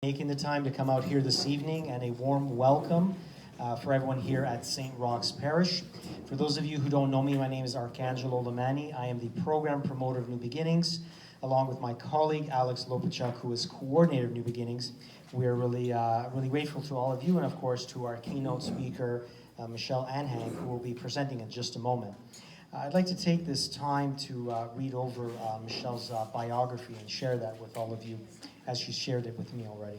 Making the time to come out here this evening, and a warm welcome for everyone here at St. Roch's Parish. For those of you who don't know me, my name is Arcangelo Lamani. I am the program promoter of New Beginnings, along with my colleague Alex Lopachuk, who is coordinator of New Beginnings. We're really grateful to all of you, and of course to our keynote speaker, Michelle Anhang, who will be presenting in just a moment. I'd like to take this time to read over Michelle's biography and share that with all of you, as she shared it with me already.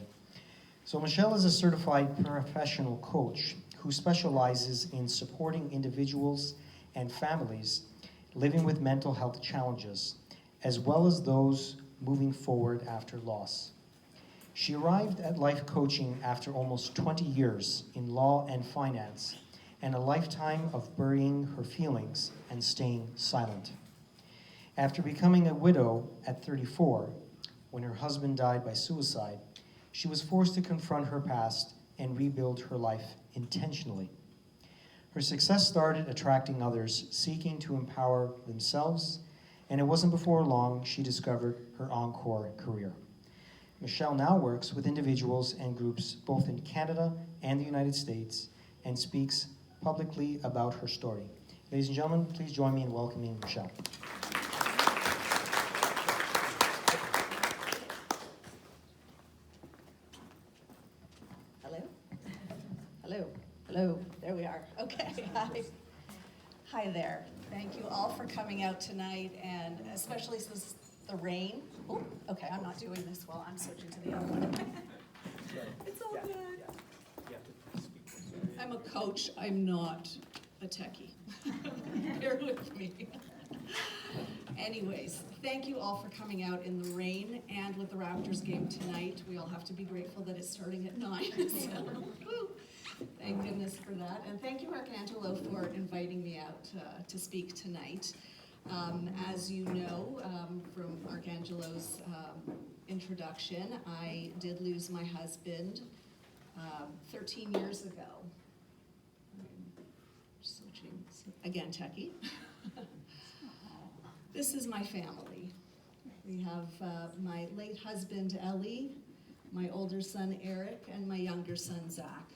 So Michelle is a certified professional coach who specializes in supporting individuals and families living with mental health challenges, as well as those moving forward after loss. She arrived at life coaching after almost 20 years in law and finance, and a lifetime of burying her feelings and staying silent. After becoming a widow at 34, when her husband died by suicide, she was forced to confront her past and rebuild her life intentionally. Her success started attracting others seeking to empower themselves, and it wasn't before long she discovered her encore career. Michelle now works with individuals and groups both in Canada and the United States and speaks publicly about her story. Ladies and gentlemen, please join me in welcoming Michelle. Hello, there we are. Okay, hi there. Thank you all for coming out tonight, and especially since the rain. Oh, okay, I'm not doing this while I'm switching to the other one. It's all good. I'm a coach, I'm not a techie. Bear with me. Anyways, thank you all for coming out in the rain and with the Raptors game tonight. We all have to be grateful that it's starting at 9. Thank goodness for that. And thank you, Arcangelo, for inviting me out to speak tonight. As you know from Arcangelo's introduction, I did lose my husband 13 years ago. Switching again, techie. This is my family. We have my late husband, Ellie, my older son, Eric, and my younger son, Zach.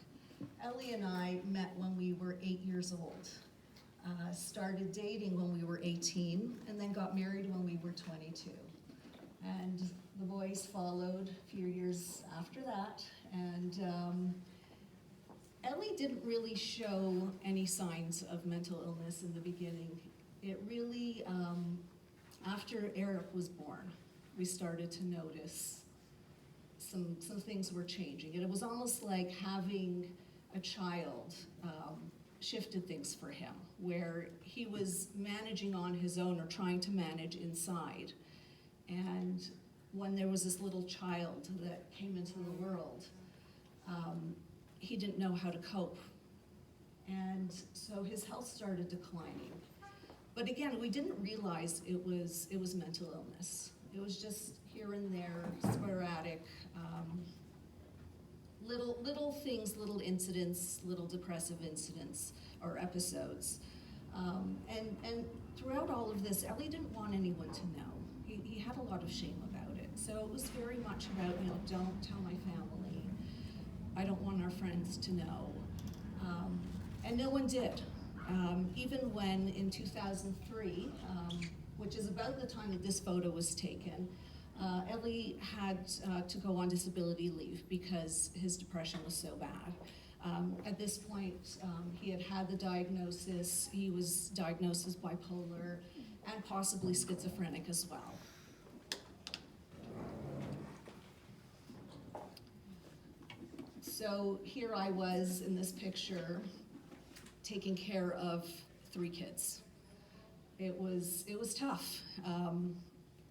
Ellie and I met when we were 8 years old, started dating when we were 18, and then got married when we were 22. And the boys followed a few years after that, and Ellie didn't really show any signs of mental illness in the beginning. It really, after Eric was born, we started to notice some things were changing. And it was almost like having a child shifted things for him, where he was managing on his own or trying to manage inside. And when there was this little child that came into the world, he didn't know how to cope. And so his health started declining. But again, we didn't realize it was mental illness. It was just here and there, sporadic, little things, little incidents, little depressive incidents or episodes. And throughout all of this, Ellie didn't want anyone to know. He had a lot of shame about it. So it was very much about, don't tell my family. I don't want our friends to know. And no one did. Even when in 2003, which is about the time that this photo was taken, Ellie had to go on disability leave because his depression was so bad. At this point, he had the diagnosis. He was diagnosed as bipolar and possibly schizophrenic as well. So here I was in this picture taking care of 3 kids. It was tough.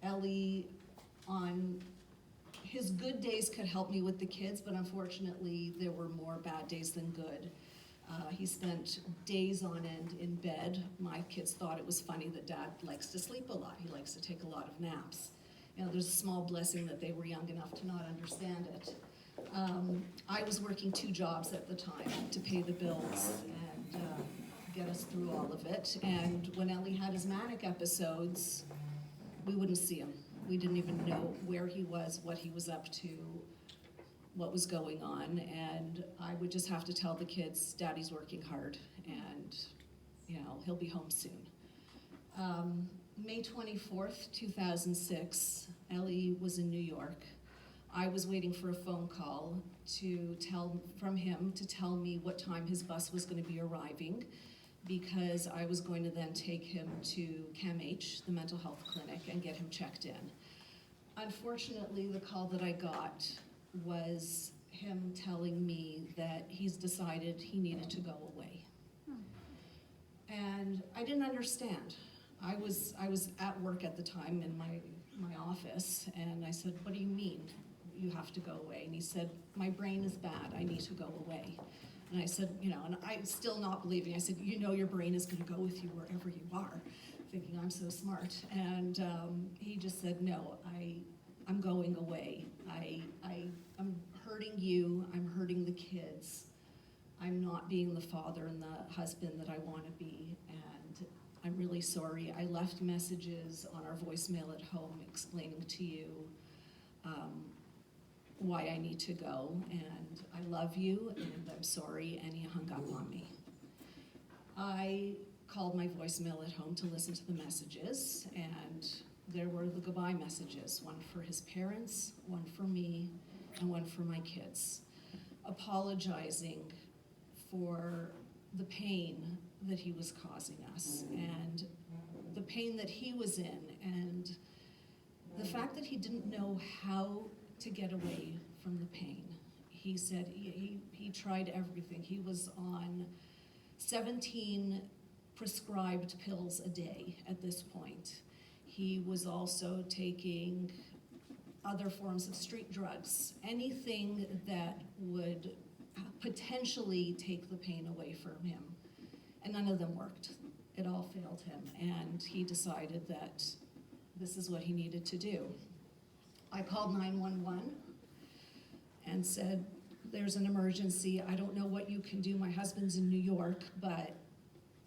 Ellie, on his good days, could help me with the kids, but unfortunately there were more bad days than good. He spent days on end in bed. My kids thought it was funny that Dad likes to sleep a lot. He likes to take a lot of naps. There's a small blessing that they were young enough to not understand it. I was working 2 jobs at the time to pay the bills and get us through all of it. And when Ellie had his manic episodes, we wouldn't see him. We didn't even know where he was, what he was up to. what was going on, and I would just have to tell the kids, Daddy's working hard, and he'll be home soon. May 24th, 2006, Ellie was in New York. I was waiting for a phone call from him to tell me what time his bus was going to be arriving, because I was going to then take him to CAMH, the mental health clinic, and get him checked in. Unfortunately, the call that I got was him telling me that he's decided he needed to go away. And I didn't understand. I was at work at the time in my office, and I said, what do you mean you have to go away? And he said, my brain is bad, I need to go away. And I said, and I'm still not believing. I said, your brain is gonna go with you wherever you are, thinking I'm so smart. And he just said, no, I'm going away. I'm hurting you, I'm hurting the kids. I'm not being the father and the husband that I wanna be, and I'm really sorry. I left messages on our voicemail at home explaining to you why I need to go, and I love you, and I'm sorry, and he hung up on me. I called my voicemail at home to listen to the messages, and there were the goodbye messages, one for his parents, one for me, and one for my kids, apologizing for the pain that he was causing us, and the pain that he was in, and the fact that he didn't know how to get away from the pain. He said he tried everything. He was on 17 prescribed pills a day at this point. He was also taking other forms of street drugs, anything that would potentially take the pain away from him. And none of them worked. It all failed him. And he decided that this is what he needed to do. I called 911 and said, there's an emergency. I don't know what you can do. My husband's in New York, but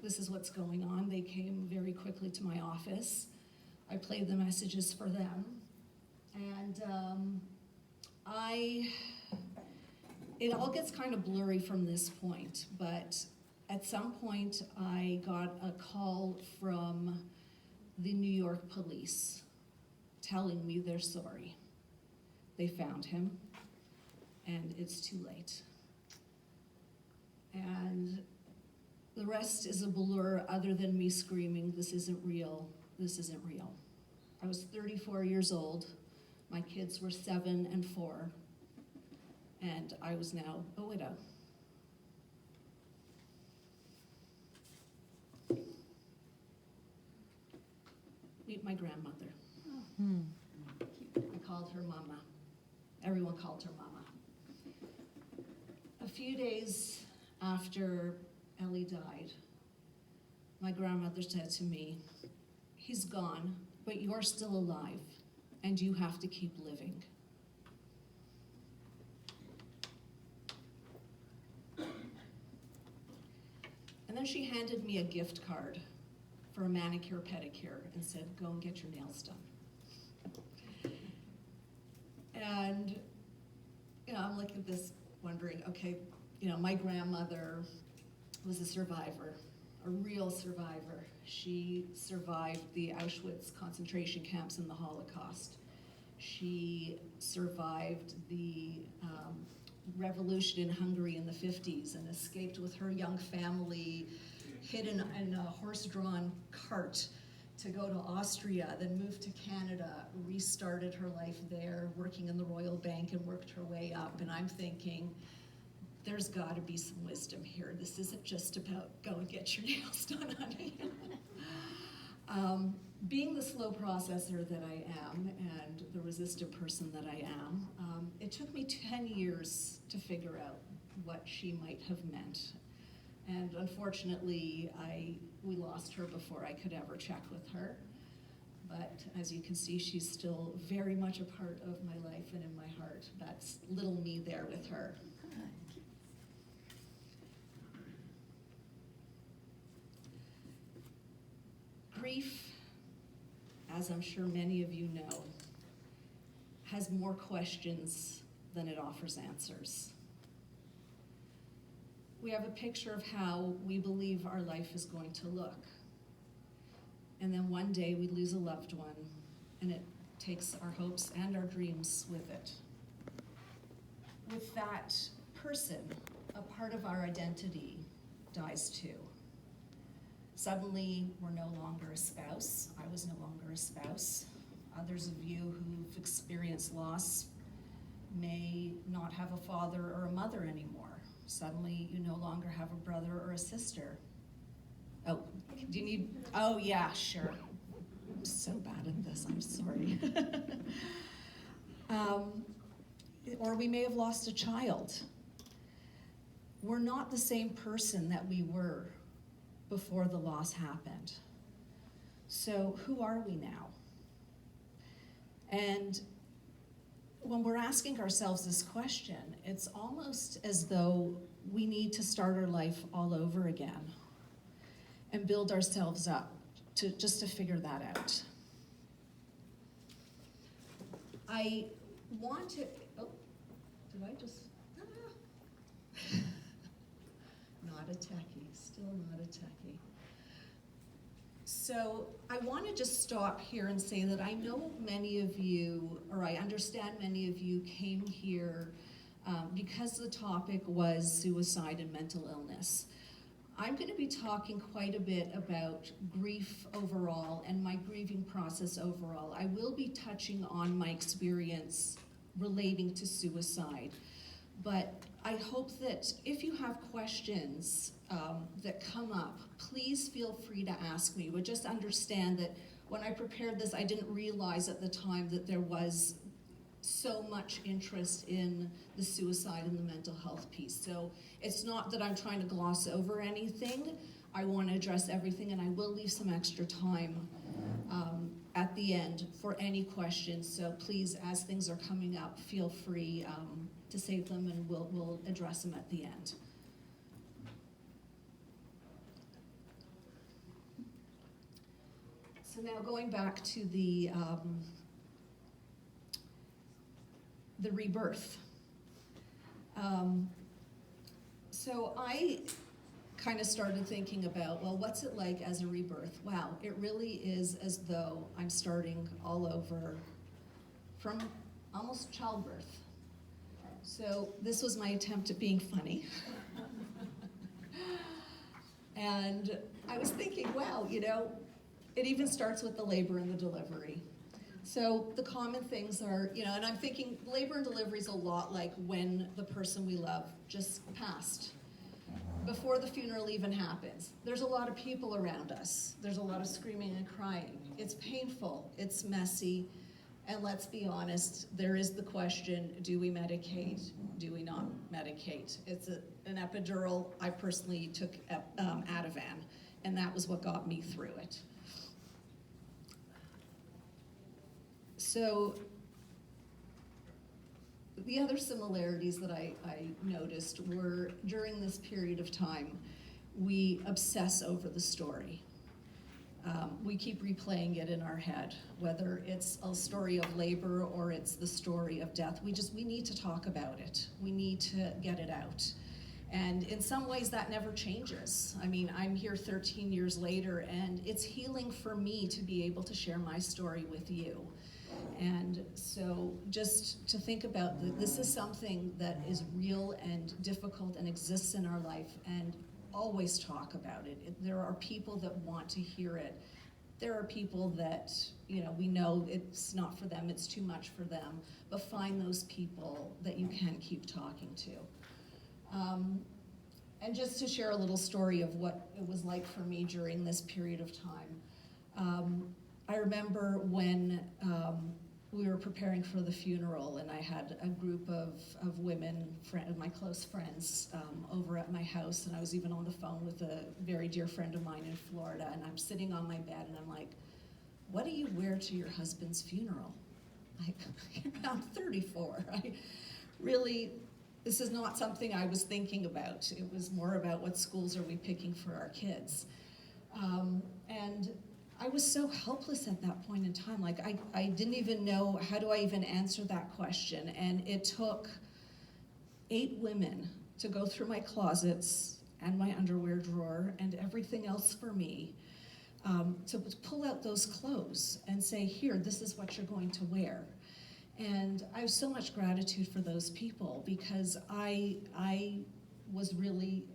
this is what's going on. They came very quickly to my office. I played the messages for them. And it all gets kind of blurry from this point, but at some point I got a call from the New York police telling me they're sorry. They found him, and it's too late. And the rest is a blur other than me screaming, this isn't real, this isn't real. I was 34 years old, my kids were 7 and 4, and I was now a widow. Meet my grandmother. I called her Mama. Everyone called her Mama. A few days after Ellie died, my grandmother said to me, he's gone, but you're still alive, and you have to keep living. And then she handed me a gift card for a manicure pedicure and said, go and get your nails done. And I'm looking at this wondering, okay, my grandmother was a survivor, a real survivor. She survived the Auschwitz concentration camps and the Holocaust. She survived the revolution in Hungary in the 50s and escaped with her young family, hid in a horse-drawn cart to go to Austria, then moved to Canada, restarted her life there, working in the Royal Bank, and worked her way up. And I'm thinking, there's gotta be some wisdom here. This isn't just about go and get your nails done, honey. Being the slow processor that I am, and the resistant person that I am, it took me 10 years to figure out what she might have meant. And unfortunately, we lost her before I could ever check with her. But as you can see, she's still very much a part of my life and in my heart. That's little me there with her. Grief, as I'm sure many of you know, has more questions than it offers answers. We have a picture of how we believe our life is going to look. And then one day we lose a loved one, and it takes our hopes and our dreams with it. With that person, a part of our identity dies too. Suddenly, we're no longer a spouse. I was no longer a spouse. Others of you who've experienced loss may not have a father or a mother anymore. Suddenly, you no longer have a brother or a sister. Oh, do you need, oh yeah, sure. I'm so bad at this, I'm sorry. Or we may have lost a child. We're not the same person that we were before the loss happened. So who are we now? And when we're asking ourselves this question, it's almost as though we need to start our life all over again and build ourselves up just to figure that out. I want to, oh, did I just, not a techie, still not a techie. So I want to just stop here and say that I know many of you, or I understand many of you came here because the topic was suicide and mental illness. I'm going to be talking quite a bit about grief overall and my grieving process overall. I will be touching on my experience relating to suicide, but I hope that if you have questions that come up, please feel free to ask me. But just understand that when I prepared this, I didn't realize at the time that there was so much interest in the suicide and the mental health piece. So it's not that I'm trying to gloss over anything. I want to address everything, and I will leave some extra time at the end for any questions. So please, as things are coming up, feel free to save them, and we'll address them at the end. So now going back to the rebirth. So I kind of started thinking about, well, what's it like as a rebirth? Wow, it really is as though I'm starting all over from almost childbirth. So this was my attempt at being funny. And I was thinking, wow, you know, it even starts with the labor and the delivery. So the common things are, you know, and I'm thinking labor and delivery is a lot like when the person we love just passed. Before the funeral even happens, there's a lot of people around us. There's a lot of screaming and crying. It's painful, it's messy, and let's be honest, there is the question, do we medicate? Do we not medicate? It's an epidural. I personally took Ativan, and that was what got me through it. So the other similarities that I noticed were during this period of time, we obsess over the story. We keep replaying it in our head, whether it's a story of labor or it's the story of death. We need to talk about it. We need to get it out. And in some ways that never changes. I mean, I'm here 13 years later, and it's healing for me to be able to share my story with you. And so just to think about that, this is something that is real and difficult and exists in our life, and always talk about it. There are people that want to hear it. There are people that, you know, we know it's not for them, it's too much for them, but find those people that you can keep talking to. And just to share a little story of what it was like for me during this period of time. I remember when we were preparing for the funeral, and I had a group of women, my close friends, over at my house, and I was even on the phone with a very dear friend of mine in Florida, and I'm sitting on my bed, and I'm like, what do you wear to your husband's funeral? Like, I'm 34. This is not something I was thinking about. It was more about what schools are we picking for our kids. And I was so helpless at that point in time. Like, I didn't even know, how do I even answer that question? And it took 8 women to go through my closets and my underwear drawer and everything else for me, to pull out those clothes and say, here, this is what you're going to wear. And I have so much gratitude for those people, because I was really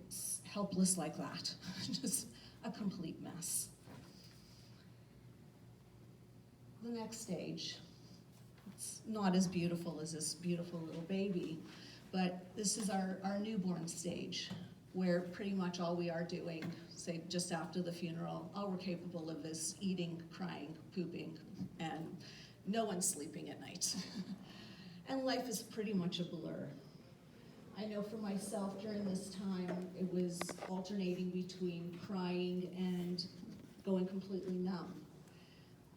helpless like that, just a complete mess. The next stage, it's not as beautiful as this beautiful little baby, but this is our newborn stage, where pretty much all we are doing, say just after the funeral, all we're capable of is eating, crying, pooping, and no one's sleeping at night. And life is pretty much a blur. I know for myself during this time, it was alternating between crying and going completely numb.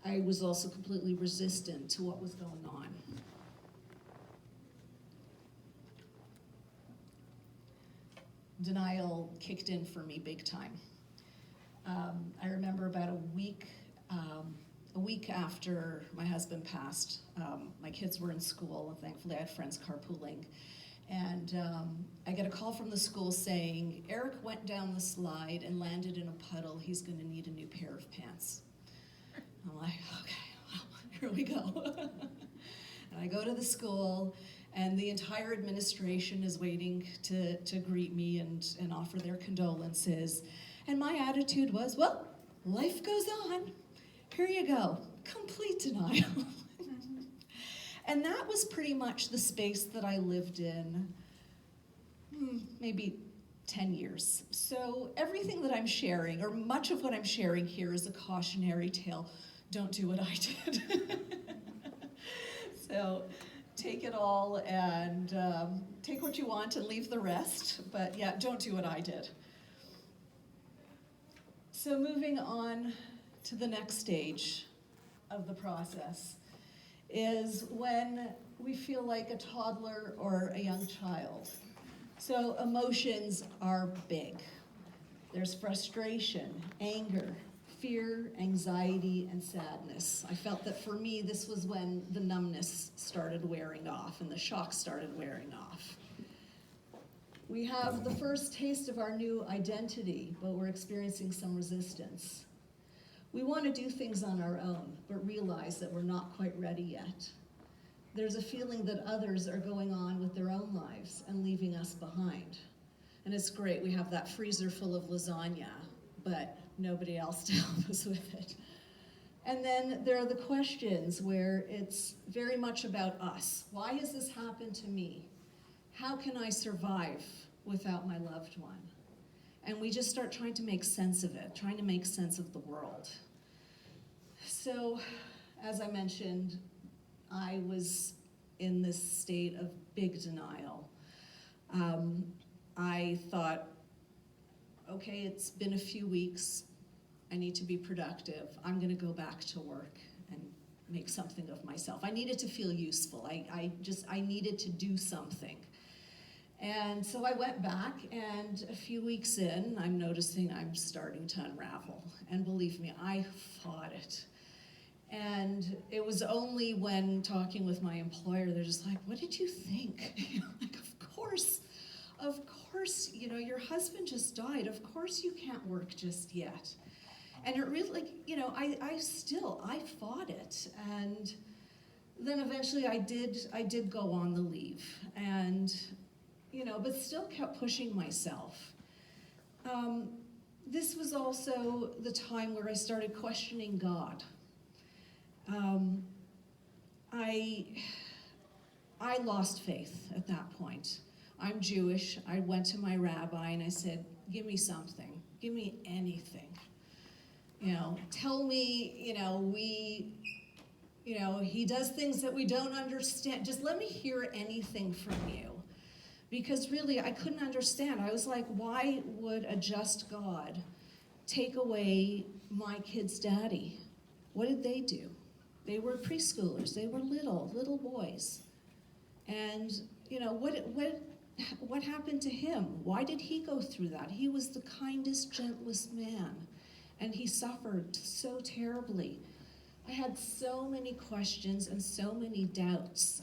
I was also completely resistant to what was going on. Denial kicked in for me big time. I remember about a week after my husband passed, my kids were in school, and thankfully I had friends carpooling. And I get a call from the school saying, Eric went down the slide and landed in a puddle. He's going to need a new pair of pants. I'm like, okay, well, here we go. And I go to the school, and the entire administration is waiting to greet me and offer their condolences. And my attitude was, well, life goes on. Here you go. Complete denial. And that was pretty much the space that I lived in, maybe 10 years. So everything that I'm sharing, or much of what I'm sharing here, is a cautionary tale. Don't do what I did. So take it all and take what you want and leave the rest. But yeah, don't do what I did. So moving on to the next stage of the process is when we feel like a toddler or a young child. So emotions are big. There's frustration, anger, fear, anxiety, and sadness. I felt that for me, this was when the numbness started wearing off and the shock started wearing off. We have the first taste of our new identity, but we're experiencing some resistance. We want to do things on our own, but realize that we're not quite ready yet. There's a feeling that others are going on with their own lives and leaving us behind. And it's great, we have that freezer full of lasagna, but nobody else to help us with it. And then there are the questions where it's very much about us. Why has this happened to me? How can I survive without my loved one? And we just start trying to make sense of it, trying to make sense of the world. So, as I mentioned, I was in this state of big denial. I thought, okay, it's been a few weeks. I need to be productive. I'm going to go back to work and make something of myself. I needed to feel useful. I needed to do something. And so I went back, and a few weeks in, I'm noticing I'm starting to unravel. And believe me, I fought it. And it was only when talking with my employer, they're just like, what did you think? Like, of course, your husband just died. Of course you can't work just yet. And it really, I fought it. And then eventually I did go on the leave. And, but still kept pushing myself. This was also the time where I started questioning God. I lost faith at that point. I'm Jewish. I went to my rabbi and I said, give me something. Give me anything. Tell me, he does things that we don't understand. Just let me hear anything from you. Because really, I couldn't understand. I was like, why would a just God take away my kid's daddy? What did they do? They were preschoolers. They were little boys. And, what happened to him? Why did he go through that? He was the kindest, gentlest man. And he suffered so terribly. I had so many questions and so many doubts.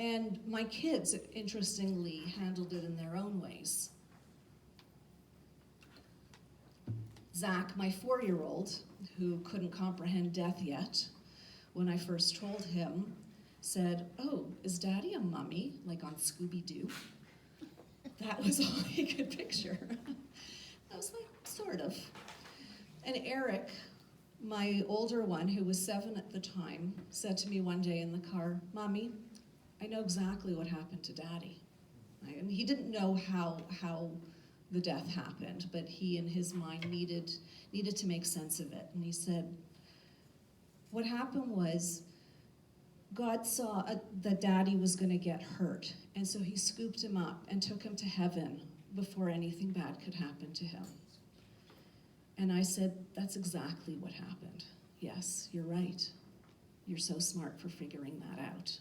And my kids, interestingly, handled it in their own ways. Zach, my 4-year-old, who couldn't comprehend death yet, when I first told him, said, "Oh, is Daddy a mummy, like on Scooby-Doo?" That was all he could picture. I was like, sort of. And Eric, my older one, who was 7 at the time, said to me one day in the car, "Mommy, I know exactly what happened to Daddy." And he didn't know how the death happened, but he, in his mind, needed to make sense of it. And he said, "What happened was, God saw that Daddy was going to get hurt, and so he scooped him up and took him to heaven before anything bad could happen to him." And I said, "That's exactly what happened. Yes, you're right. You're so smart for figuring that out."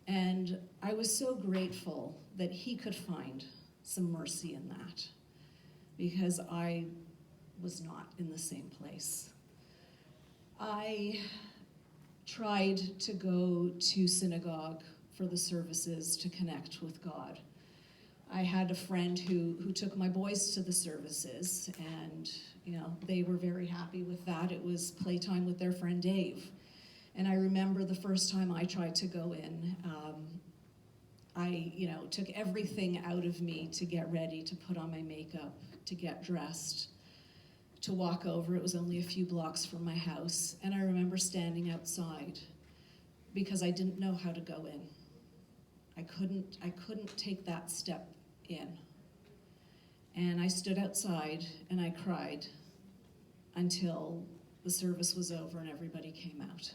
And I was so grateful that he could find some mercy in that, because I was not in the same place. I tried to go to synagogue for the services to connect with God. I had a friend who took my boys to the services, and they were very happy with that. It was playtime with their friend Dave. And I remember the first time I tried to go in, I took everything out of me to get ready, to put on my makeup, to get dressed, to walk over. It was only a few blocks from my house. And I remember standing outside because I didn't know how to go in. I couldn't take that step in. And I stood outside and I cried until the service was over and everybody came out.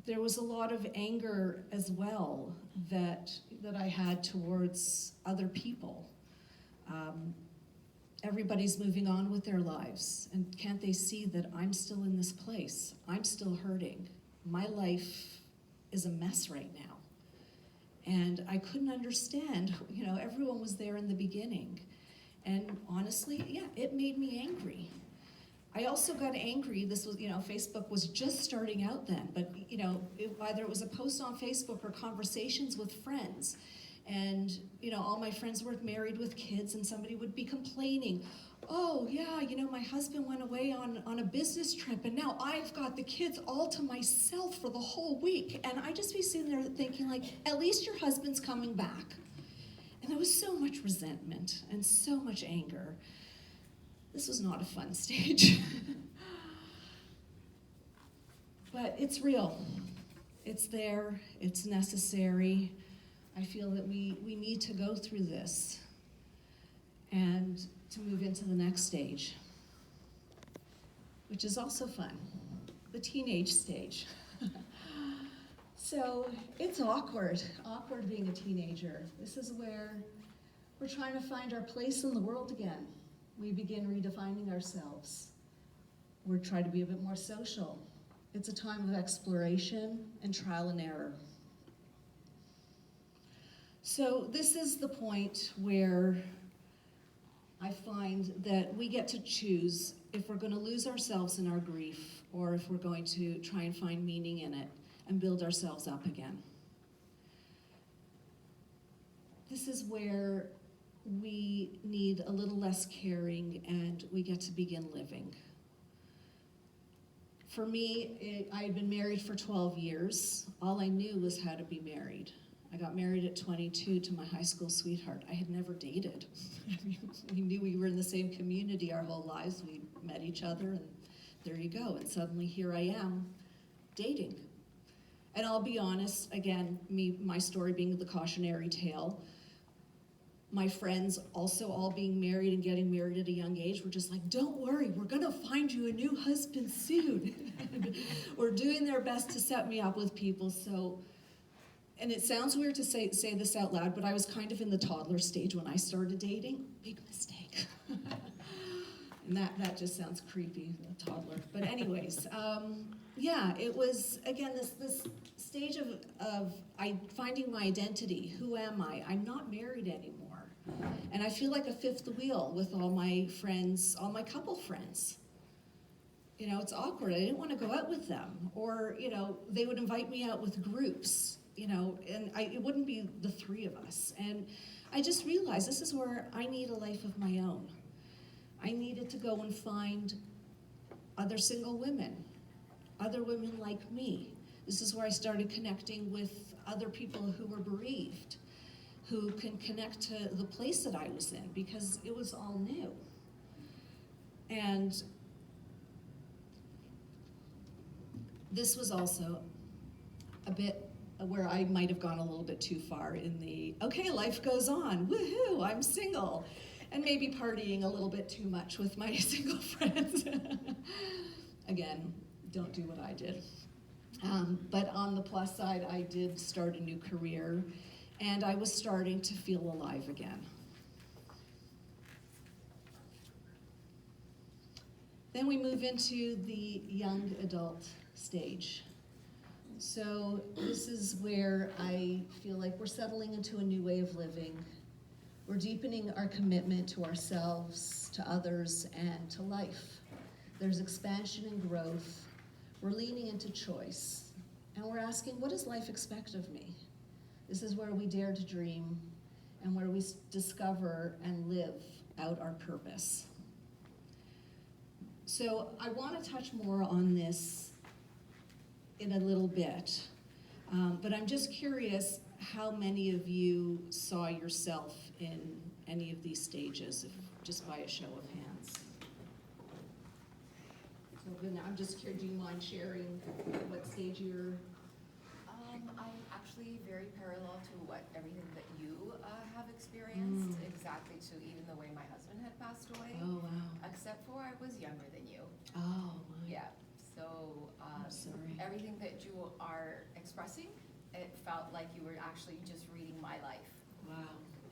There was a lot of anger as well that I had towards other people. Everybody's moving on with their lives, and can't they see that I'm still in this place? I'm still hurting. My life is a mess right now. And I couldn't understand, everyone was there in the beginning. And honestly, yeah, it made me angry. I also got angry. This was, Facebook was just starting out then, but either it was a post on Facebook or conversations with friends. And, all my friends were married with kids, and somebody would be complaining, "Oh, yeah, my husband went away on a business trip, and now I've got the kids all to myself for the whole week." And I'd just be sitting there thinking, at least your husband's coming back. And there was so much resentment and so much anger. This was not a fun stage. But it's real. It's there. It's necessary. I feel that we need to go through this and to move into the next stage, which is also fun, the teenage stage. So it's awkward being a teenager. This is where we're trying to find our place in the world again. We begin redefining ourselves. We're trying to be a bit more social. It's a time of exploration and trial and error. So this is the point where I find that we get to choose if we're going to lose ourselves in our grief or if we're going to try and find meaning in it and build ourselves up again. This is where we need a little less caring and we get to begin living. For me, I had been married for 12 years. All I knew was how to be married. I got married at 22 to my high school sweetheart. I had never dated. We knew we were in the same community our whole lives. We met each other, and there you go. And suddenly here I am, dating. And I'll be honest, again, my story being the cautionary tale, my friends also all being married and getting married at a young age were just like, "Don't worry, we're gonna find you a new husband soon." Were doing their best to set me up with people. So, and it sounds weird to say this out loud, but I was kind of in the toddler stage when I started dating. Big mistake. And that just sounds creepy, a toddler. But anyways, yeah, it was, again, this stage of finding my identity. Who am I? I'm not married anymore. And I feel like a fifth wheel with all my friends, all my couple friends. it's awkward. I didn't want to go out with them. Or, they would invite me out with groups, and it wouldn't be the three of us. And I just realized this is where I need a life of my own. I needed to go and find other single women, other women like me. This is where I started connecting with other people who were bereaved, who can connect to the place that I was in, because it was all new. And this was also a bit where I might have gone a little bit too far in the, okay, life goes on, woohoo, I'm single, and maybe partying a little bit too much with my single friends. Again, don't do what I did. But on the plus side, I did start a new career, and I was starting to feel alive again. Then we move into the young adult stage. So this is where I feel like we're settling into a new way of living. We're deepening our commitment to ourselves, to others, and to life. There's expansion and growth. We're leaning into choice. And we're asking, what does life expect of me? This is where we dare to dream and where we discover and live out our purpose. So I want to touch more on this in a little bit, but I'm just curious how many of you saw yourself in any of these stages, just by a show of hands. So I'm just curious, do you mind sharing what stage you're? I'm actually very parallel to everything that you have experienced, exactly to even the way my husband had passed away. Oh, wow. Except for I was younger than you. Oh, my. Yeah, so I'm sorry. everything that you are expressing, it felt like you were actually just reading my life. Wow.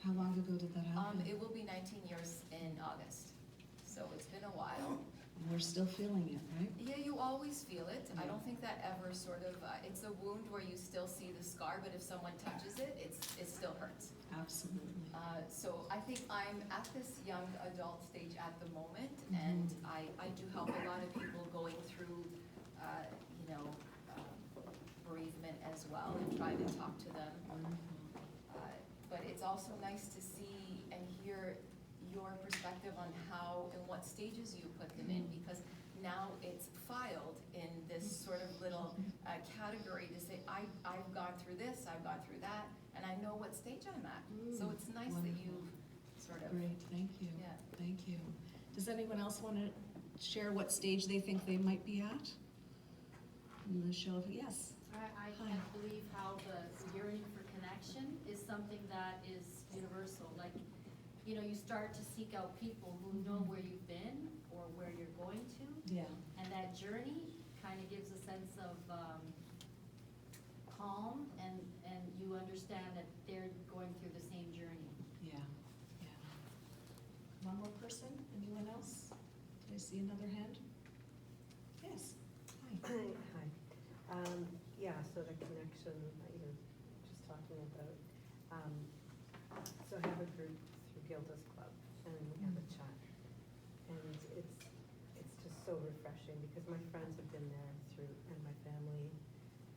How long ago did that happen? It will be 19 years in August, so it's been a while. And we're still feeling it, right? Yeah, you always feel it. Yeah. I don't think that ever sort of, it's a wound where you still see the scar, but if someone touches it, it still hurts. Absolutely. So I think I'm at this young adult stage at the moment, and I do help a lot of people going through, bereavement as well, and try to talk to them. But it's also nice to see and hear your perspective on how and what stages you put them in, because now it's filed in this sort of little category to say, I've gone through this, I've gone through that, and I know what stage I'm at. So it's nice that you've sort of. Great, thank you. Yeah. Thank you. Does anyone else want to share what stage they think they might be at? In the show of, yes. I can't believe how the yearning for connection is something that is universal. Like, you start to seek out people who know where you've been or where you're going to. Yeah. And that journey kind of gives a sense of calm, and you understand that they're going through the same journey. Yeah. Yeah. One more person? Anyone else? Did I see another hand? Yes. Hi. Hi. Yeah, so the connection that you were just talking about. So I have a group through Gilda's Club, and we have a chat. And it's just so refreshing, because my friends have been there through, and my family,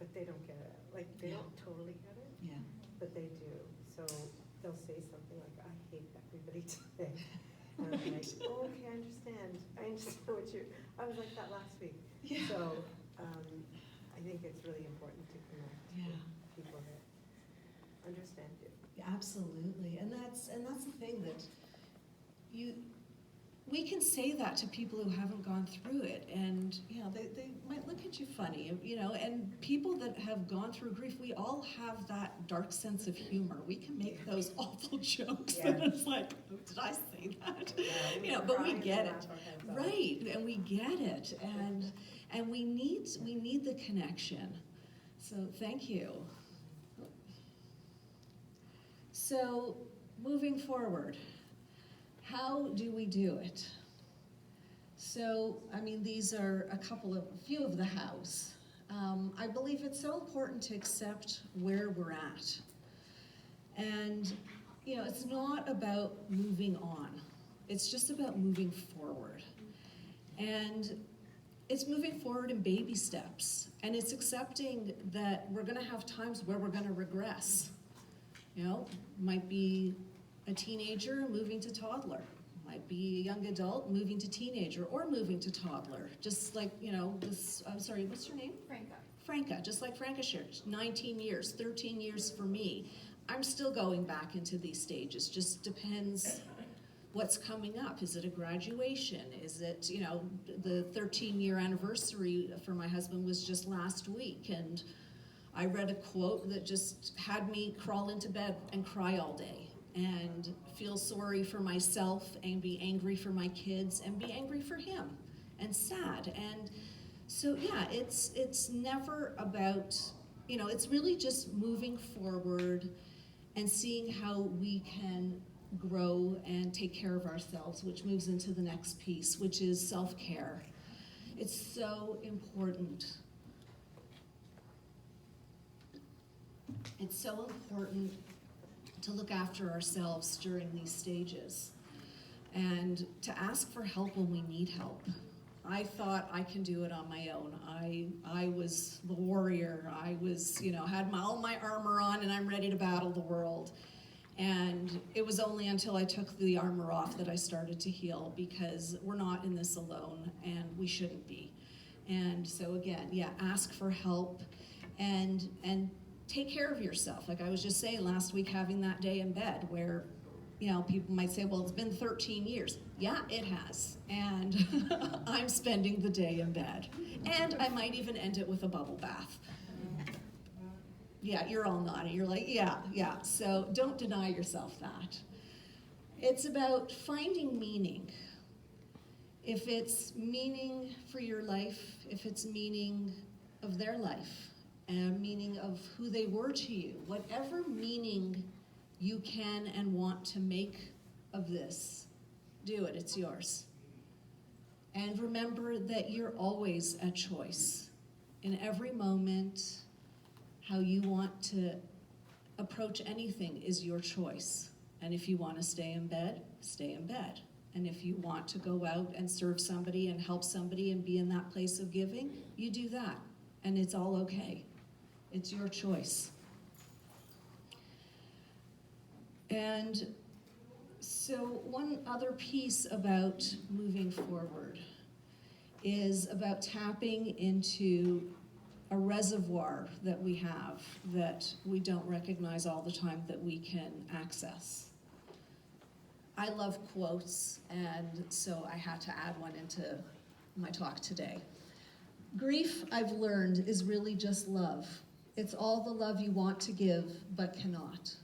but they don't get it. Like, they don't totally get it, Yeah. but they do. So they'll say something like, I hate everybody today. And I'm like, oh, okay, I understand what I was like that last week. Yeah. So, I think it's really important to connect Yeah. with people that understand you. Absolutely, and that's the thing that we can say that to people who haven't gone through it, and they might look at you funny, and people that have gone through grief, we all have that dark sense of humor. We can make those awful jokes that it's like, oh, did I say that? But we get it, right? And we get it, and we need the connection. So thank you. So, moving forward, how do we do it? So, these are a few of the hows. I believe it's so important to accept where we're at. And, it's not about moving on. It's just about moving forward. And it's moving forward in baby steps, and it's accepting that we're gonna have times where we're gonna regress. You know, might be a teenager moving to toddler, might be a young adult moving to teenager or moving to toddler. Just like, you know, this, I'm sorry, what's your name? Franca, just like Franca shared, 19 years, 13 years for me. I'm still going back into these stages, just depends what's coming up. Is it a graduation? Is it, you know, the 13-year anniversary for my husband was just last week, and I read a quote that just had me crawl into bed and cry all day and feel sorry for myself and be angry for my kids and be angry for him and sad. And so, yeah, it's never about, you know, it's really just moving forward and seeing how we can grow and take care of ourselves, which moves into the next piece, which is self-care. It's so important. It's so important to look after ourselves during these stages and to ask for help when we need help. I thought I can do it on my own. I was the warrior. I was, you know, had all my armor on and I'm ready to battle the world. And it was only until I took the armor off that I started to heal, because we're not in this alone and we shouldn't be. And so again, yeah, ask for help and take care of yourself. Like I was just saying last week, having that day in bed where, you know, people might say, well, it's been 13 years. Yeah, it has. And I'm spending the day in bed. And I might even end it with a bubble bath. Yeah, you're all nodding. You're like, yeah. So don't deny yourself that. It's about finding meaning. If it's meaning for your life, if it's meaning of their life, and meaning of who they were to you, whatever meaning you can and want to make of this, do it, it's yours. And remember that you're always a choice. In every moment, how you want to approach anything is your choice. And if you want to stay in bed, stay in bed. And if you want to go out and serve somebody and help somebody and be in that place of giving, you do that. And it's all okay. It's your choice. And so one other piece about moving forward is about tapping into a reservoir that we have that we don't recognize all the time that we can access. I love quotes, and so I had to add one into my talk today. Grief, I've learned, is really just love. It's all the love you want to give but cannot.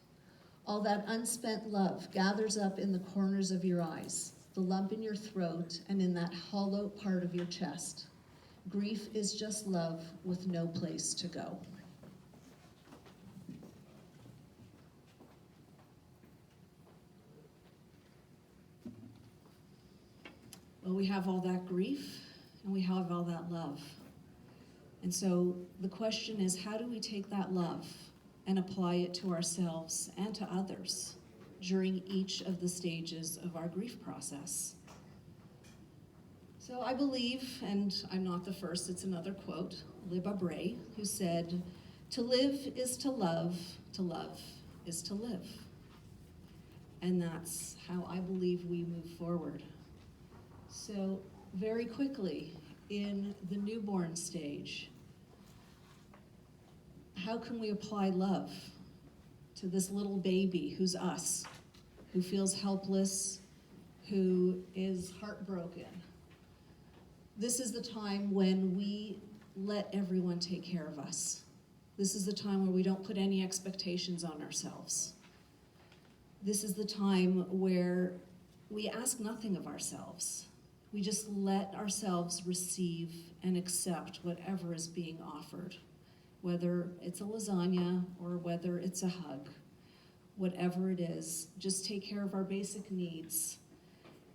All that unspent love gathers up in the corners of your eyes, the lump in your throat, and in that hollow part of your chest. Grief is just love with no place to go. Well, we have all that grief, and we have all that love. And so the question is, how do we take that love and apply it to ourselves and to others during each of the stages of our grief process? So I believe, and I'm not the first, it's another quote, Rebirth, who said, "To live is to love is to live." And that's how I believe we move forward. So very quickly, in the newborn stage, how can we apply love to this little baby who's us, who feels helpless, who is heartbroken? This is the time when we let everyone take care of us. This is the time where we don't put any expectations on ourselves. This is the time where we ask nothing of ourselves. We just let ourselves receive and accept whatever is being offered, whether it's a lasagna or whether it's a hug. Whatever it is, just take care of our basic needs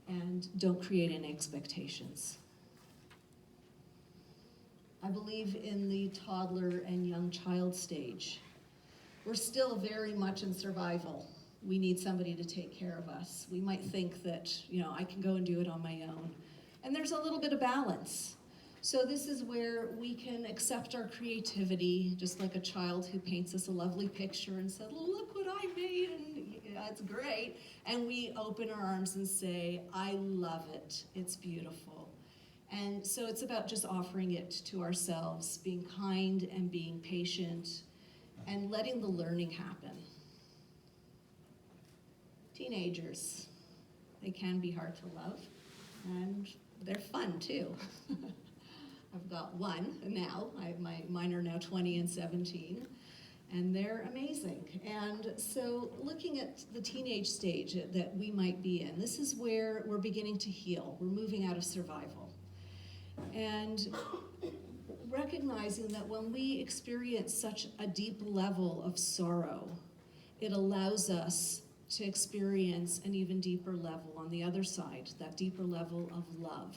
and don't create any expectations. I believe in the toddler and young child stage. We're still very much in survival. We need somebody to take care of us. We might think that, I can go and do it on my own. And there's a little bit of balance. So this is where we can accept our creativity, just like a child who paints us a lovely picture and said, look what I made, and yeah, it's great. And we open our arms and say, I love it, it's beautiful. And so it's about just offering it to ourselves, being kind and being patient, and letting the learning happen. Teenagers, they can be hard to love, and they're fun too. I've got one now, mine are now 20 and 17, and they're amazing. And so looking at the teenage stage that we might be in, this is where we're beginning to heal. We're moving out of survival. And recognizing that when we experience such a deep level of sorrow, it allows us to experience an even deeper level on the other side, that deeper level of love.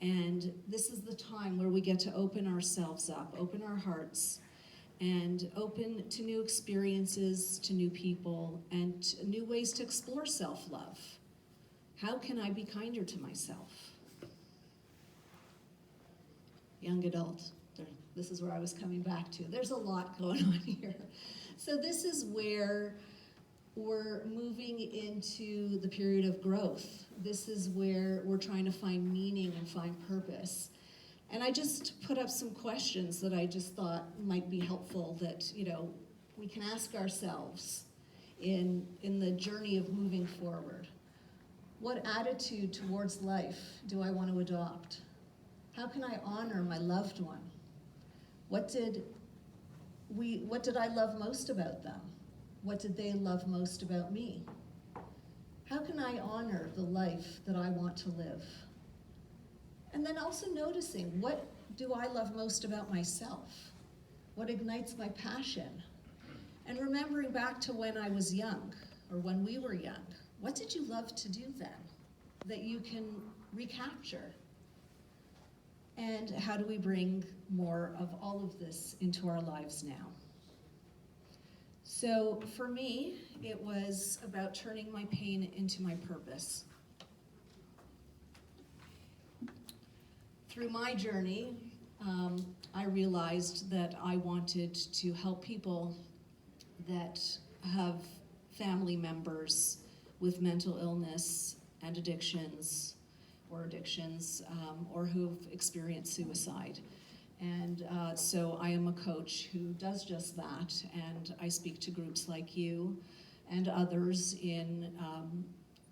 And this is the time where we get to open ourselves up, open our hearts, and open to new experiences, to new people, and to new ways to explore self-love. How can I be kinder to myself? Young adult, this is where I was coming back to. There's a lot going on here. So this is where we're moving into the period of growth. This is where we're trying to find meaning and find purpose. And I just put up some questions that I just thought might be helpful that, we can ask ourselves in the journey of moving forward. What attitude towards life do I want to adopt? How can I honor my loved one? What did I love most about them? What did they love most about me? How can I honor the life that I want to live? And then also noticing, what do I love most about myself? What ignites my passion? And remembering back to when I was young, or when we were young, what did you love to do then that you can recapture? And how do we bring more of all of this into our lives now? So for me, it was about turning my pain into my purpose. Through my journey, I realized that I wanted to help people that have family members with mental illness and addictions, or who've experienced suicide. And so I am a coach who does just that, and I speak to groups like you and others in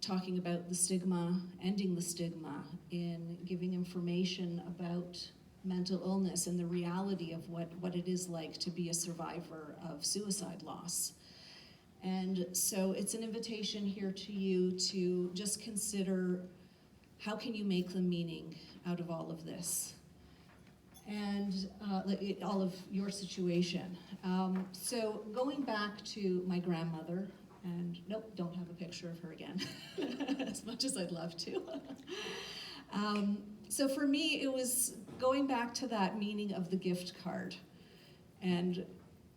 talking about the stigma, ending the stigma, in giving information about mental illness and the reality of what it is like to be a survivor of suicide loss. And so it's an invitation here to you to just consider, how can you make the meaning out of all of this? And all of your situation. So going back to my grandmother, and nope, don't have a picture of her again, as much as I'd love to. So for me, it was going back to that meaning of the gift card and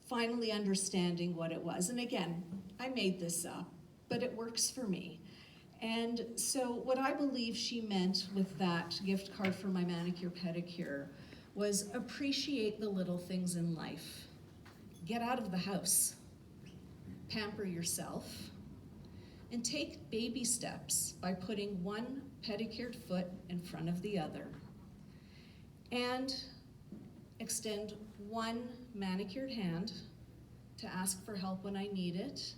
finally understanding what it was. And again, I made this up, but it works for me. And so what I believe she meant with that gift card for my manicure pedicure was appreciate the little things in life. Get out of the house, pamper yourself, and take baby steps by putting one pedicured foot in front of the other, and extend one manicured hand to ask for help when I need it,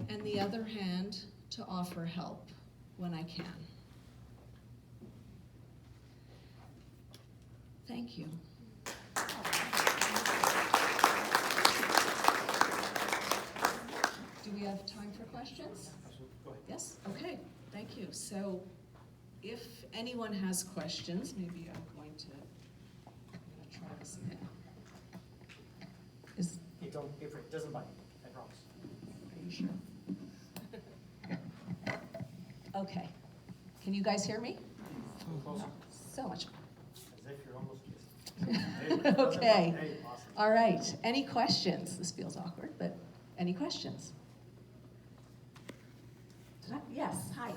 and the other hand to offer help when I can. Thank you. Do we have time for questions? Absolutely. Go ahead. Yes? Okay, thank you. So if anyone has questions, maybe I'm going to try this again. Hey, don't be afraid. It doesn't bite. I promise. Are you sure? Okay. Can you guys hear me? Closer. So much. As if you're almost kissing. Okay. Hey, awesome. All right. Any questions? This feels awkward, but any questions? Yes, hi. So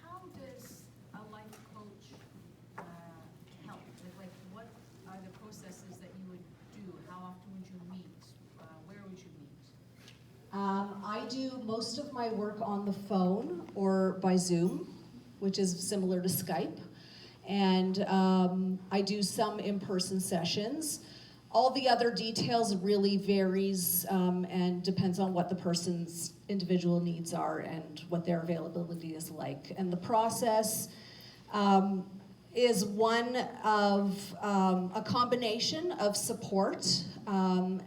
how does a life coach help? Like I do most of my work on the phone or by Zoom, which is similar to Skype. And I do some in-person sessions. All the other details really varies and depends on what the person's individual needs are and what their availability is like. And the process is one of a combination of support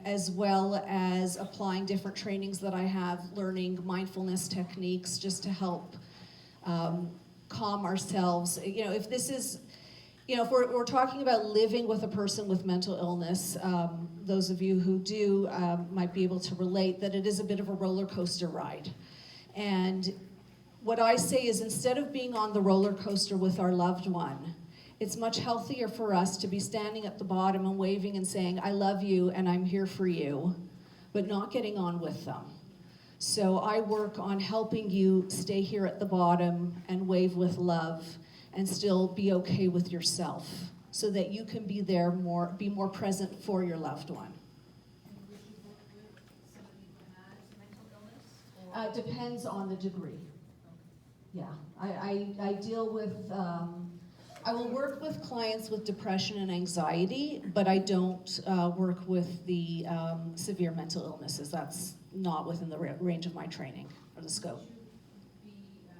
as well as applying different trainings that I have, learning mindfulness techniques just to help calm ourselves. You know, if this is, you know, if we're talking about living with a person with mental illness, those of you who do might be able to relate that it is a bit of a roller coaster ride. And what I say is, instead of being on the roller coaster with our loved one, it's much healthier for us to be standing at the bottom and waving and saying, I love you and I'm here for you, but not getting on with them. So I work on helping you stay here at the bottom and wave with love and still be okay with yourself so that you can be there be more present for your loved one. And would you work with somebody who has mental illness? Depends on the degree. Yeah, I deal with, I will work with clients with depression and anxiety, but I don't work with the severe mental illnesses. That's not within the range of my training or the scope. Would you be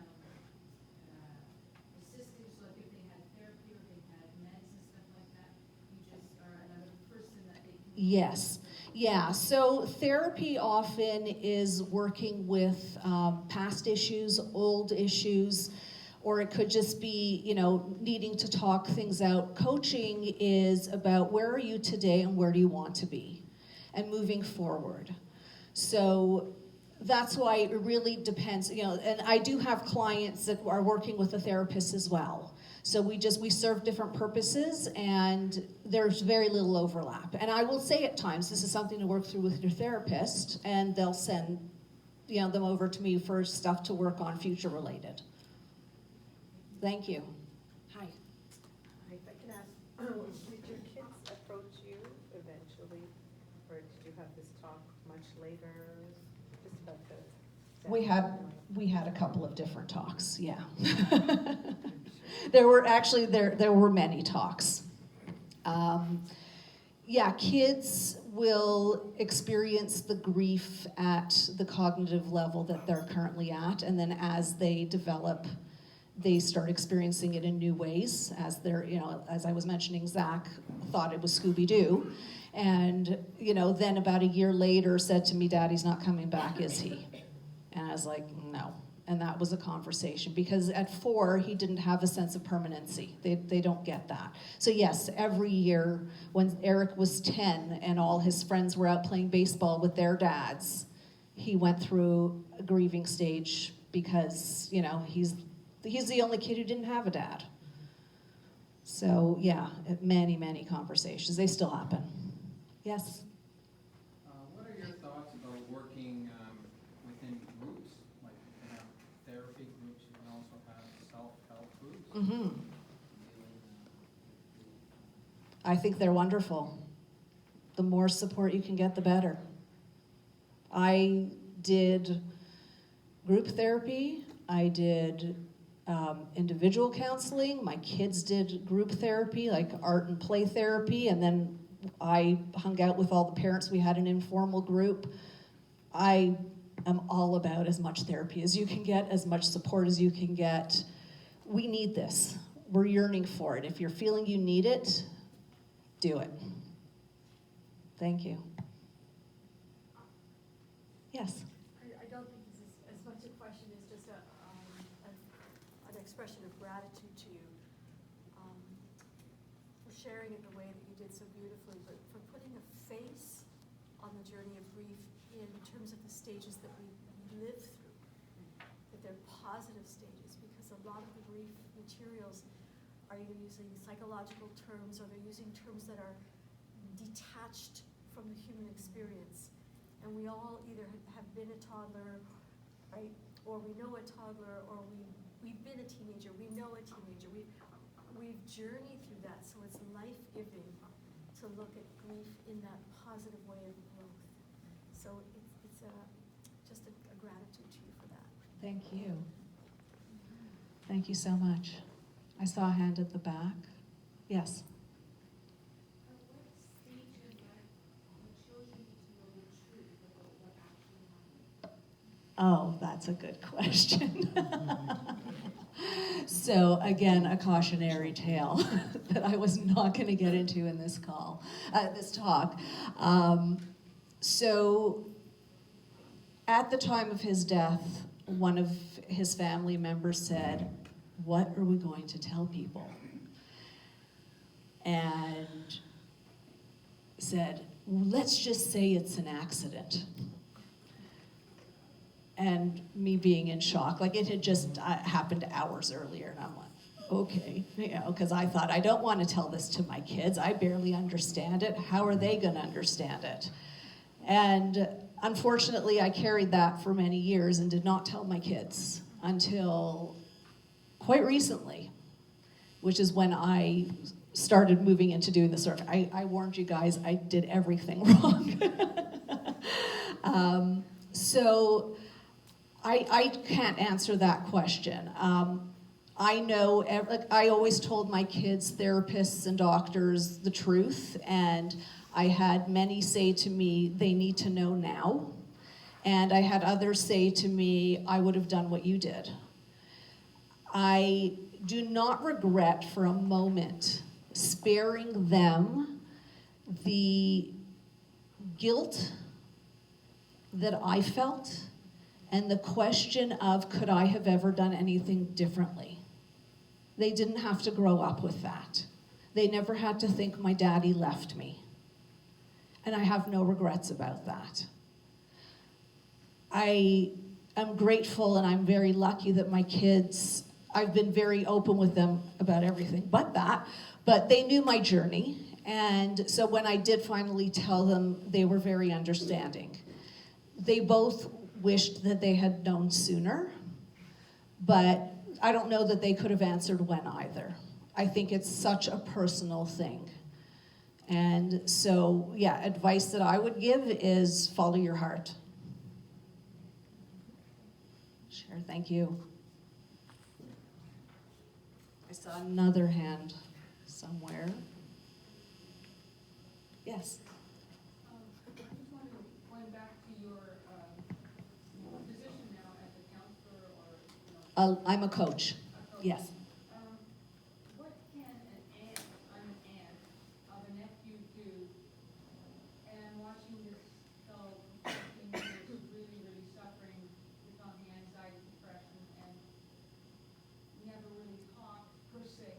assisting, so if they had therapy or they had meds and stuff like that, you just are another person that they can... Yes. Yeah, so therapy often is working with past issues, old issues, or it could just be, you know, needing to talk things out. Coaching is about where are you today and where do you want to be, and moving forward. So that's why it really depends, you know, and I do have clients that are working with a therapist as well. So we serve different purposes and there's very little overlap. And I will say at times, this is something to work through with your therapist, and they'll send, you know, them over to me for stuff to work on future related. Thank you. Hi. If I can ask, did your kids approach you eventually, or did you have this talk much later? Just about the... We had a couple of different talks, yeah. There were many talks. Yeah, kids will experience the grief at the cognitive level that they're currently at, and then as they develop, they start experiencing it in new ways. As they're, you know, as I was mentioning, Zach thought it was Scooby-Doo, and, you know, then about a year later said to me, Daddy's not coming back, is he? And I was like, no. And that was a conversation, because at 4, he didn't have a sense of permanency. They don't get that. So yes, every year when Eric was 10 and all his friends were out playing baseball with their dads, he went through a grieving stage because, you know, he's the only kid who didn't have a dad. So yeah, many, many conversations. They still happen. Yes? What are your thoughts about working within groups? Like you can have therapy groups, you can also have self-help groups. Mm-hmm. I think they're wonderful. The more support you can get, the better. I did group therapy. I did individual counseling. My kids did group therapy, like art and play therapy, and then I hung out with all the parents. We had an informal group. I am all about as much therapy as you can get, as much support as you can get. We need this. We're yearning for it. If you're feeling you need it, do it. Thank you. Yes? I don't think this is as much a question as just an expression of gratitude to you for sharing it the way that you did so beautifully, but for putting a face on the journey of grief in terms of the stages that we live through, that they're positive stages, because a lot of the grief materials are either using psychological terms or they're using terms that are detached from the human experience. And we all either have been a toddler, right, or we know a toddler, or we've been a teenager, we know a teenager. We've journeyed through that, so it's life-giving to look at grief in that positive way of growth. So it's just a gratitude to you for that. Thank you. Thank you so much. I saw a hand at the back. Yes. At what stage in life do children need to know the truth about what actually happened? Oh, that's a good question. So again, a cautionary tale that I was not going to get into in this this talk. So at the time of his death, one of his family members said, "What are we going to tell people?" And said, "Let's just say it's an accident." And me being in shock, like it had just happened hours earlier, and I'm like, okay, because I thought, I don't want to tell this to my kids. I barely understand it. How are they going to understand it? And unfortunately, I carried that for many years and did not tell my kids until quite recently, which is when I started moving into doing this work. I warned you guys, I did everything wrong. So I can't answer that question. I know, I always told my kids, therapists and doctors, the truth, and I had many say to me, they need to know now. And I had others say to me, I would have done what you did. I do not regret for a moment sparing them the guilt that I felt and the question of, could I have ever done anything differently? They didn't have to grow up with that. They never had to think my daddy left me. And I have no regrets about that. I am grateful and I'm very lucky that my kids, I've been very open with them about everything but that, but they knew my journey. And so when I did finally tell them, they were very understanding. They both wished that they had known sooner, but I don't know that they could have answered when either. I think it's such a personal thing. And so, yeah, advice that I would give is follow your heart. Sure, thank you. I saw another hand somewhere. Yes. I just wanted to, going back to your position now as a counselor or, I'm a coach. a coach. Yes. What can an aunt, I'm an aunt of a nephew do? And I'm watching this fellow, 15 years, really, really suffering with on the anxiety, depression, and never really talk per se.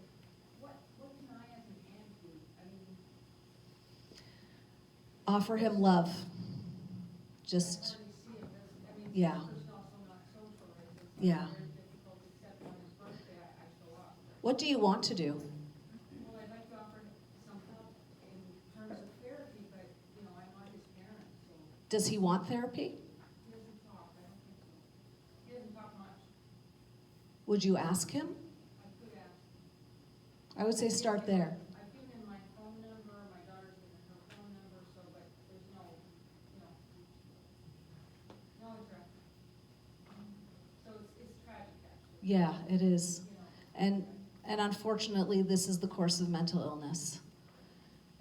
What can I as an aunt do? I mean, Offer him love. I Just, hardly see it. I mean, yeah. this person also not social, right? It's Yeah. very difficult, except on his birthday, I show up. What do you want to do? Well, I'd like to offer some help in terms of therapy, but, I'm not his parent, so Does he want therapy? he doesn't talk, I don't think so. He doesn't talk much. Would you ask him? I could ask. I would say start there. I've given him my phone number, my daughter's given her phone number, so, but there's no interest. So it's tragic, actually. Yeah, it is. You know. And unfortunately, this is the course of mental illness.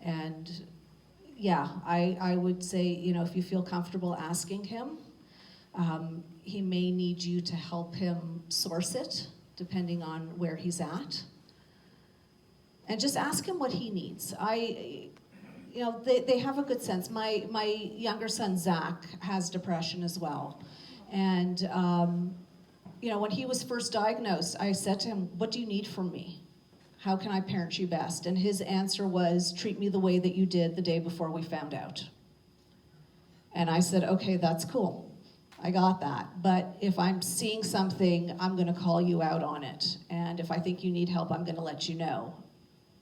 And yeah, I would say, if you feel comfortable asking him, he may need you to help him source it, depending on where he's at. And just ask him what he needs. They have a good sense. My younger son, Zach, has depression as well. And, when he was first diagnosed, I said to him, what do you need from me? How can I parent you best? And his answer was, treat me the way that you did the day before we found out. And I said, okay, that's cool. I got that. But if I'm seeing something, I'm going to call you out on it. And if I think you need help, I'm going to let you know.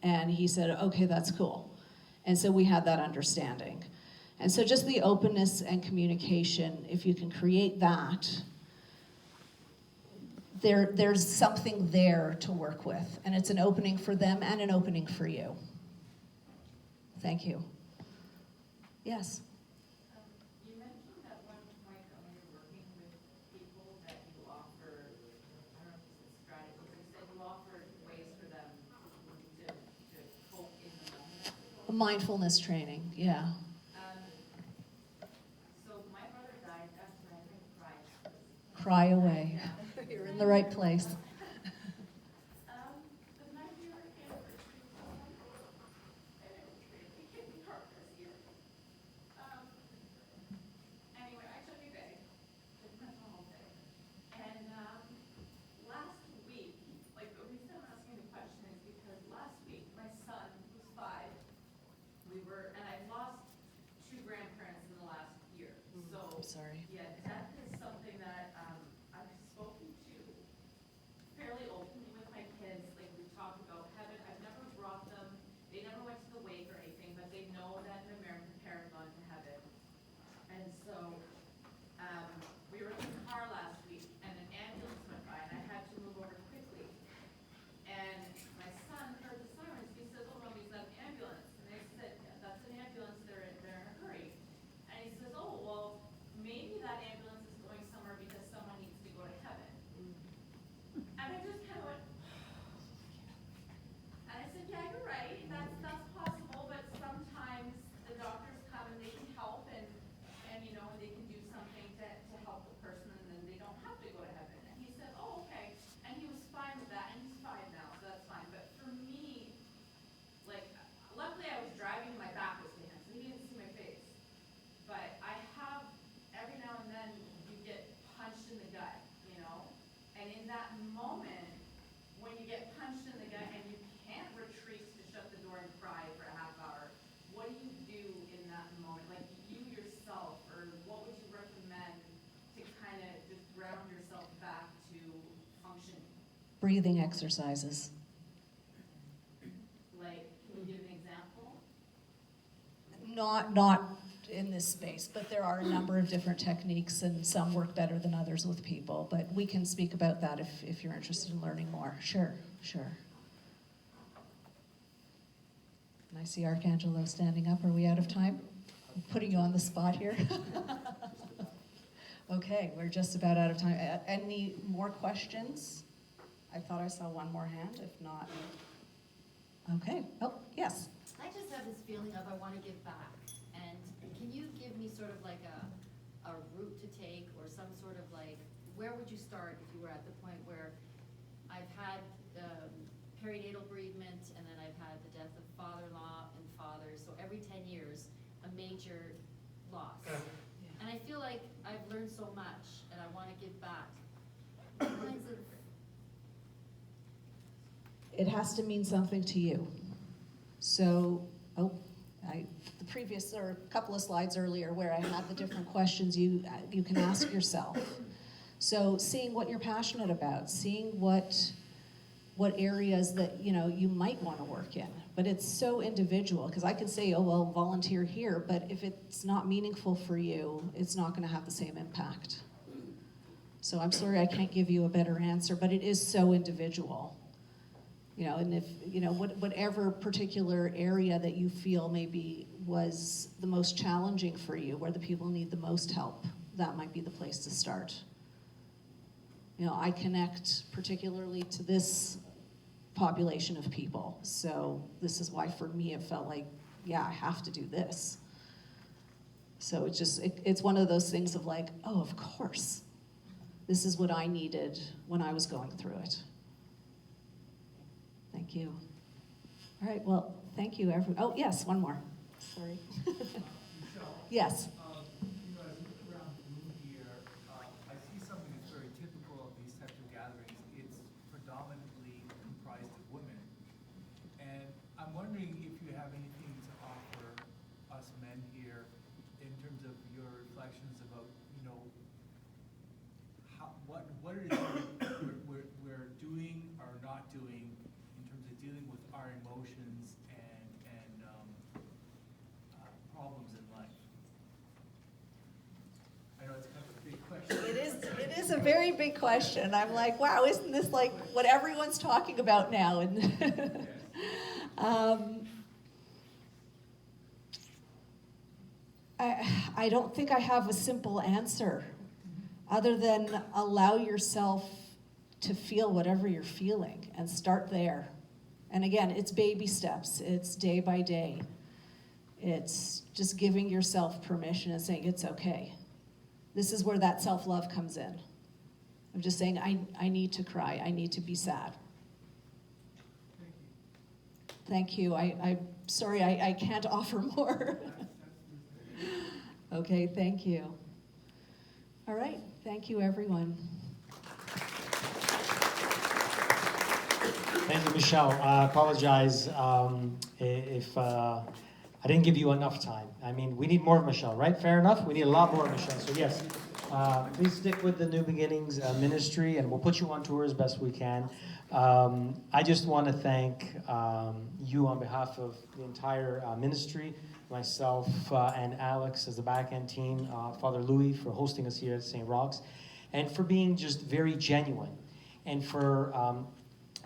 And he said, okay, that's cool. And so we had that understanding. And so just the openness and communication, if you can create that, there's something there to work with. And it's an opening for them and an opening for you. Thank you. Yes? You mentioned that one point when you're working with mindfulness training, yeah. So my brother died, that's when I think cried. Cry away. You're in the right place. The 9-year anniversary it hit me hard this year. Anyway, I took a day, took my normal day, and last week, like the reason I'm asking the question is because last week my son was 5. And I've lost 2 grandparents in the last year. So I'm sorry. yeah, that is something that I've spoken to fairly openly with my kids. Like we talk about heaven. I've never brought them. They never went to the wake or anything, but they know that an American parent gone to heaven. And so we were in the car last week, and an ambulance went by, and I had to move over quickly. And my son heard the sirens. He says, "Oh, Mommy, is that an ambulance?" And I said, "Yeah, that's an ambulance. They're in a hurry." And he says, "Oh, well, maybe that ambulance is going somewhere because someone needs to go to heaven." And I just kind of went, and I said, "Yeah, you're right. That's possible. But sometimes the doctors come and they can help, and you know, and they can do something to help the person, and then they don't have to go to heaven." And he said, "Oh, okay." And he was fine with that, and he's 5 now, so that's fine. But for me, like, luckily I was driving, my back was to him, so he didn't see my face. But I have, every now and then, you get punched in the gut, you know? And in that moment, when you get punched in the gut and you can't retreat to shut the door and cry for a half hour, what do you do in that moment? Like, you yourself, or what would you recommend to kind of just ground yourself back to functioning? Breathing exercises. Like, can you give an example? Not in this space, but there are a number of different techniques, and some work better than others with people. But we can speak about that if you're interested in learning more. Sure. And I see Arcangelo standing up. Are we out of time? I'm putting you on the spot here. Okay, we're just about out of time. Any more questions? I thought I saw one more hand. If not, okay. Oh, yes. I just have this feeling of I want to give back. And can you give me sort of like a route to take, or some sort of like, where would you start if you were at the point where I've had perinatal bereavement, and then I've had the death of father-in-law and father, so every 10 years, a major loss. And I feel like I've learned so much, and I want to give back. What kinds of... It has to mean something to you. So, the previous, or a couple of slides earlier where I had the different questions you can ask yourself. So seeing what you're passionate about, seeing what areas that you might want to work in. But it's so individual, because I can say, oh, well, volunteer here, but if it's not meaningful for you, it's not going to have the same impact. So I'm sorry I can't give you a better answer, but it is so individual. And if, whatever particular area that you feel maybe was the most challenging for you, where the people need the most help, that might be the place to start. I connect particularly to this population of people. So this is why for me it felt like, yeah, I have to do this. So it's one of those things of like, oh, of course. This is what I needed when I was going through it. Thank you. All right, well, thank you, oh, yes, one more. Sorry. Michelle? Yes. As you look around the room here, I see something that's very typical of these types of gatherings. It's predominantly comprised of women. And I'm wondering if you have anything to offer us men here in terms of your reflections about, what it is we're doing or not doing in terms of dealing with our emotions and problems in life. I know it's kind of a big question. It is a very big question. I'm like, wow, isn't this like what everyone's talking about now? And I don't think I have a simple answer other than allow yourself to feel whatever you're feeling and start there. And again, it's baby steps. It's day by day. It's just giving yourself permission and saying, it's okay. This is where that self-love comes in. I'm just saying, I need to cry. I need to be sad. Thank you. I'm sorry, I can't offer more. Okay, thank you. All right, thank you, everyone. Thank you, Michelle. I apologize if I didn't give you enough time. I mean, we need more of Michelle, right? Fair enough? We need a lot more of Michelle. So yes, please stick with the New Beginnings ministry, and we'll put you on tour as best we can. I just want to thank you on behalf of the entire ministry, myself and Alex as the back-end team, Father Louis for hosting us here at St. Roch's, and for being just very genuine, and for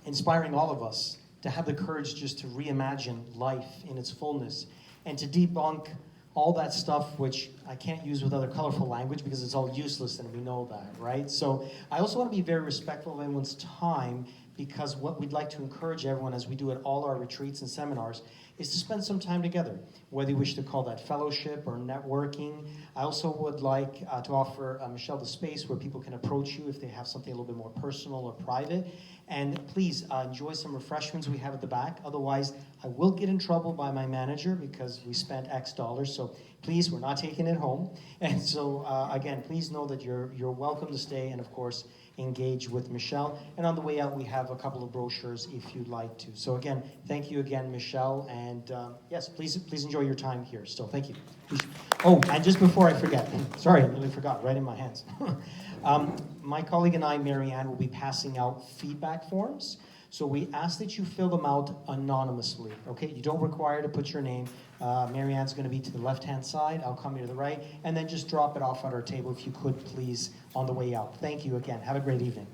inspiring all of us to have the courage just to reimagine life in its fullness and to debunk all that stuff which I can't use with other colorful language because it's all useless and we know that, right? So I also want to be very respectful of everyone's time, because what we'd like to encourage everyone, as we do at all our retreats and seminars, is to spend some time together, whether you wish to call that fellowship or networking. I also would like to offer Michelle the space where people can approach you if they have something a little bit more personal or private. And please enjoy some refreshments we have at the back. Otherwise, I will get in trouble by my manager because we spent X dollars. So please, we're not taking it home. And so again, please know that you're welcome to stay, and of course, engage with Michelle. And on the way out, we have a couple of brochures if you'd like to. So again, thank you again, Michelle. And yes, please enjoy your time here still. Thank you. Oh, and just before I forget, sorry, I nearly forgot, right in my hands. My colleague and I, Marianne, will be passing out feedback forms. So we ask that you fill them out anonymously, okay? You don't require to put your name. Marianne's going to be to the left-hand side. I'll come here to the right. And then just drop it off at our table if you could, please, on the way out. Thank you again. Have a great evening.